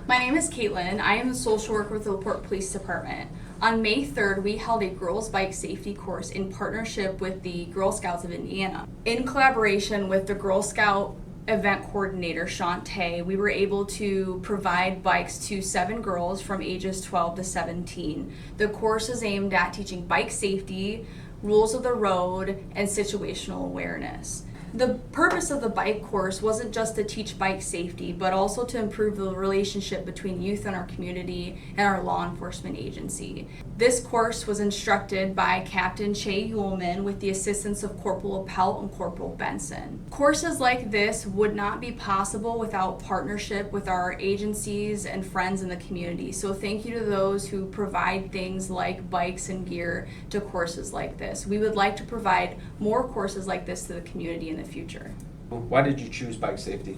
My name is Caitlyn. I am a social worker with the Porte Police Department. On May 3rd, we held a girls' bike safety course in partnership with the Girl Scouts of Michiana. In collaboration with the Girl Scout event coordinator, Shantae, we were able to provide bikes to 7 girls from ages 12 to 17. The course is aimed at teaching bike safety, rules of the road, and situational awareness. The purpose of the bike course wasn't just to teach bike safety, but also to improve the relationship between youth in our community and our law enforcement agency. This course was instructed by Captain Che Ullman with the assistance of Corporal Appelt and Corporal Benson. Courses like this would not be possible without partnership with our agencies and friends in the community. So thank you to those who provide things like bikes and gear to courses like this. We would like to provide more courses like this to the community in the future. Why did you choose bike safety?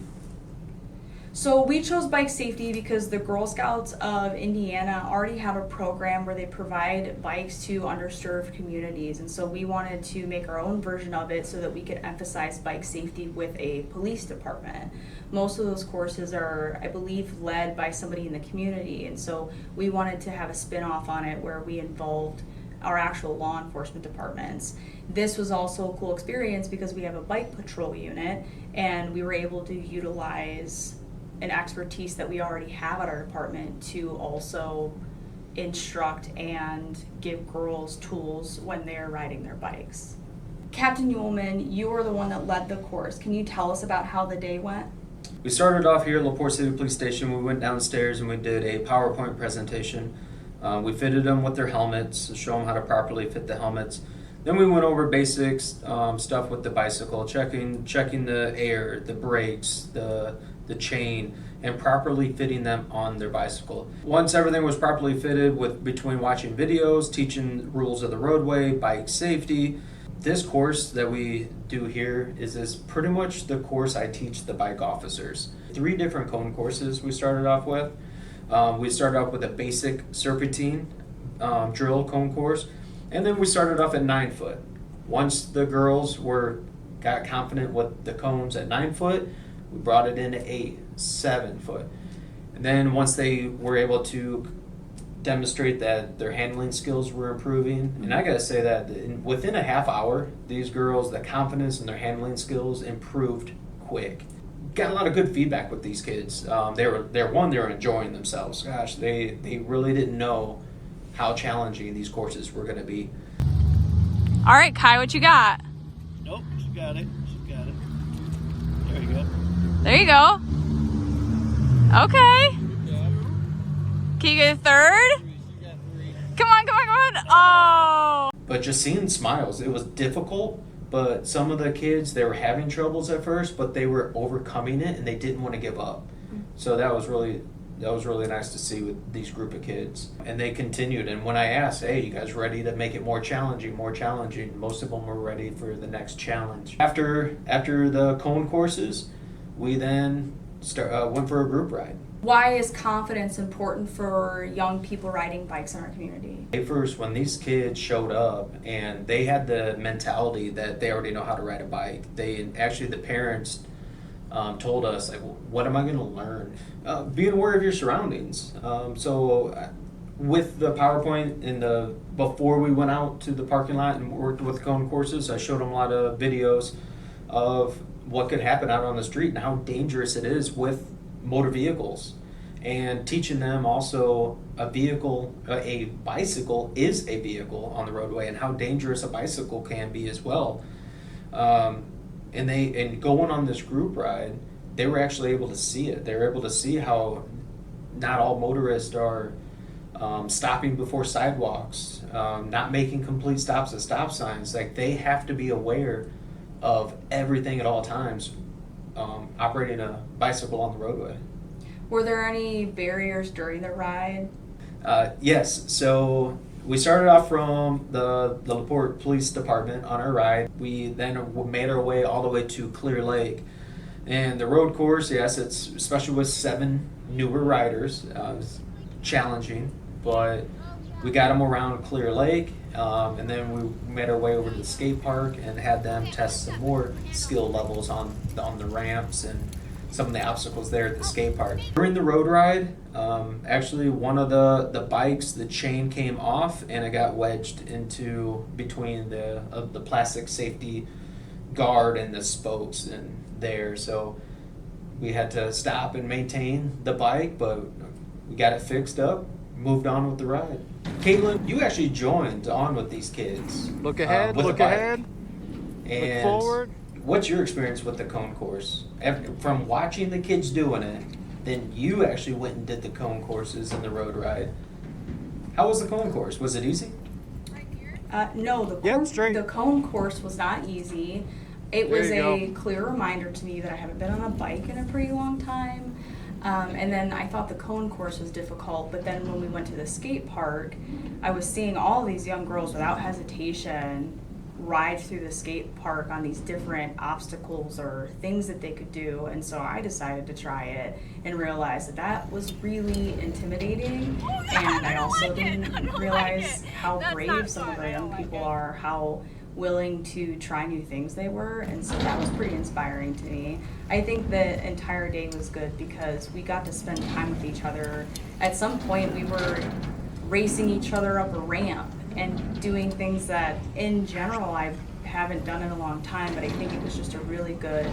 So we chose bike safety because the Girl Scouts of Indiana already have a program where they provide bikes to underserved communities, and so we wanted to make our own version of it so that we could emphasize bike safety with a police department. Most of those courses are, I believe, led by somebody in the community, and so we wanted to have a spin-off on it where we involved our actual law enforcement departments. This was also a cool experience because we have a bike patrol unit and we were able to utilize an expertise that we already have at our department to also instruct and give girls tools when they're riding their bikes. Captain Ullman, you were the one that led the course. Can you tell us about how the day went? We started off here at LaPorte City Police Station. We went downstairs and we did a PowerPoint presentation. We fitted them with their helmets to show them how to properly fit the helmets. Then we went over basics stuff with the bicycle, checking the air, the brakes, the chain, and properly fitting them on their bicycle. Once everything was properly fitted, between watching videos, teaching rules of the roadway, bike safety, this course that we do here is pretty much the course I teach the bike officers. 3 different cone courses we started off with. We started off with a basic serpentine drill cone course, and then we started off at 9 foot. Once the girls got confident with the cones at 9 foot, we brought it into 8, 7 foot. And then once they were able to demonstrate that their handling skills were improving, and I gotta say that within a half hour, these girls, the confidence in their handling skills improved quick. Got a lot of good feedback with these kids. They were enjoying themselves. Gosh, they really didn't know how challenging these courses were gonna be. All right, Kai, what you got? Nope, she got it. She got it. There you go. There you go. Okay. Can you get a third? Come on. Oh. But just seeing smiles, it was difficult. But some of the kids, they were having troubles at first, but they were overcoming it and they didn't want to give up. So that was really nice to see with these group of kids. And they continued. And when I asked, hey, you guys ready to make it more challenging, most of them were ready for the next challenge. After the cone courses, we then went for a group ride. Why is confidence important for young people riding bikes in our community? First, when these kids showed up and they had the mentality that they already know how to ride a bike, the parents told us, like, what am I going to learn? Being aware of your surroundings. So with the PowerPoint before we went out to the parking lot and worked with cone courses, I showed them a lot of videos of what could happen out on the street and how dangerous it is with motor vehicles, and teaching them also a bicycle is a vehicle on the roadway and how dangerous a bicycle can be as well. And going on this group ride, they were actually able to see it. They were able to see how not all motorists are stopping before sidewalks, not making complete stops at stop signs. Like, they have to be aware of everything at all times, operating a bicycle on the roadway. Were there any barriers during the ride? Yes. So we started off from the LaPorte Police Department on our ride. We then made our way all the way to Clear Lake. And the road course, yes, it's especially with 7 newer riders, it's challenging, but we got them around Clear Lake, and then we made our way over to the skate park and had them test some more skill levels on the ramps and some of the obstacles there at the skate park. During the road ride, actually one of the bikes, the chain came off and it got wedged into between the plastic safety guard and the spokes in there. So we had to stop and maintain the bike, but we got it fixed up, moved on with the ride. Caitlyn, you actually joined on with these kids. Look ahead, with a look bike. ahead, And look forward. what's your experience with the cone course? From watching the kids doing it, then you actually went and did the cone courses and the road ride. How was the cone course? Was it easy? No, Yeah, straight. the cone course was not easy. It There was you a go. clear reminder to me that I haven't been on a bike in a pretty long time. And then I thought the cone course was difficult, but then when we went to the skate park, I was seeing all these young girls without hesitation ride through the skate park on these different obstacles or things that they could do. And so I decided to try it and realized that that was really intimidating. And I also didn't realize how brave some of our young people are, how willing to try new things they were, and so that was pretty inspiring to me. I think the entire day was good because we got to spend time with each other. At some point we were racing each other up a ramp and doing things that in general I haven't done in a long time, but I think it was just a really good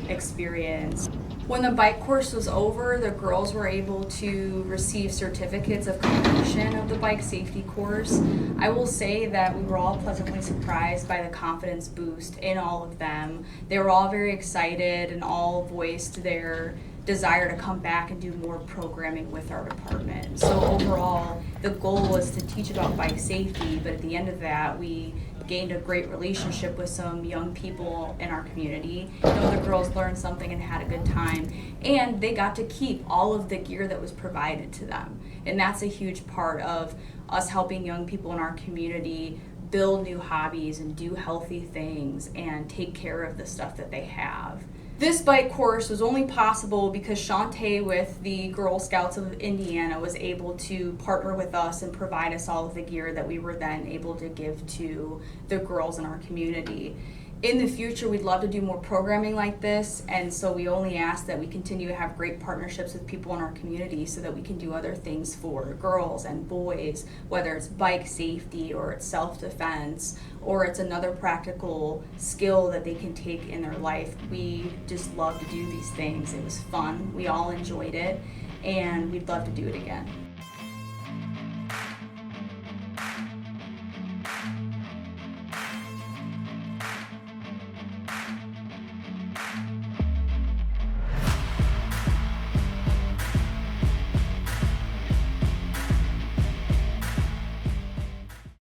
experience. When the bike course was over, the girls were able to receive certificates of completion of the bike safety course. I will say that we were all pleasantly surprised by the confidence boost in all of them. They were all very excited and all voiced their desire to come back and do more programming with our department. So overall, the goal was to teach about bike safety, but at the end of that, we gained a great relationship with some young people in our community. You know, the girls learned something and had a good time, and they got to keep all of the gear that was provided to them. And that's a huge part of us helping young people in our community build new hobbies and do healthy things and take care of the stuff that they have. This bike course was only possible because Shantae with the Girl Scouts of Indiana was able to partner with us and provide us all of the gear that we were then able to give to the girls in our community. In the future, we'd love to do more programming like this, and so we only ask that we continue to have great partnerships with people in our community so that we can do other things for girls and boys, whether it's bike safety or it's self-defense or it's another practical skill that they can take in their life. We just love to do these things. It was fun. We all enjoyed it, and we'd love to do it again.